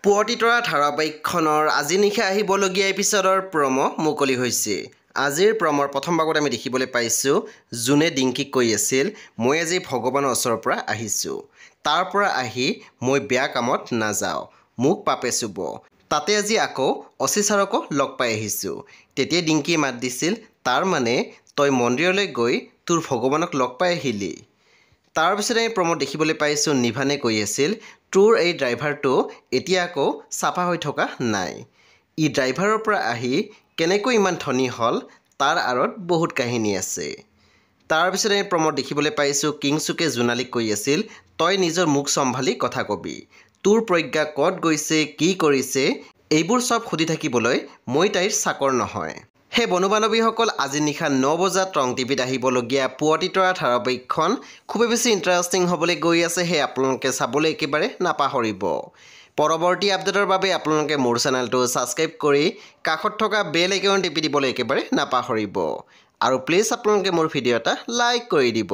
পুৱতিতৰা ধাৰাবাহিকখনৰ আজি নিশা আহিবলগীয়া এপিছডৰ প্ৰম' মুকলি হৈছে। আজিৰ প্ৰমৰ প্ৰথম ভাগত আমি দেখিবলৈ পাইছোঁ যোনে ডিংকিক কৈ আছিল মই আজি ভগৱানৰ ওচৰৰ পৰা আহিছোঁ। তাৰ পৰা আহি মই বেয়া কামত নাযাওঁ, মোক পাপে চুব। তাতে আজি আকৌ অচি ছাৰকো লগ পাই আহিছোঁ। তেতিয়া ডিংকিয়ে মাত দিছিল তাৰ মানে তই মন্দিৰলৈ গৈ তোৰ ভগৱানক লগ পাই আহিলি। তাৰপিছতে আমি প্ৰমত দেখিবলৈ পাইছোঁ নিভানে কৈ আছিল তোৰ এই ড্ৰাইভাৰটো এতিয়া আকৌ চাফা হৈ থকা নাই। ই ড্ৰাইভাৰৰ পৰা আহি কেনেকৈ ইমান ধনী হ'ল তাৰ আঁৰত বহুত কাহিনী আছে। তাৰপিছতে আমি প্ৰমত দেখিবলৈ পাইছোঁ কিংচুকে জোনালীক কৈ আছিল তই নিজৰ মুখ চম্ভালি কথা কবি। তোৰ প্ৰজ্ঞা ক'ত গৈছে কি কৰিছে এইবোৰ চব সুধি থাকিবলৈ মই তাইৰ চাকৰ নহয়। সেই বন্ধু বান্ধৱীসকল আজি নিশা 9 বজাত ৰং টিভিত আহিবলগীয়া পুৱতিতৰা ধাৰাবাহিকখন খুবেই বেছি ইণ্টাৰেষ্টিং হ'বলৈ গৈ আছে। সেই আপোনালোকে চাবলৈ একেবাৰে নাপাহৰিব। পৰৱৰ্তী আপডেটৰ বাবে আপোনালোকে মোৰ চেনেলটো ছাবস্ক্ৰাইব কৰি কাষত থকা বেল আইকন টিপি দিবলৈ একেবাৰে নাপাহৰিব। আৰু প্লিজ আপোনালোকে মোৰ ভিডিঅ' এটা লাইক কৰি দিব।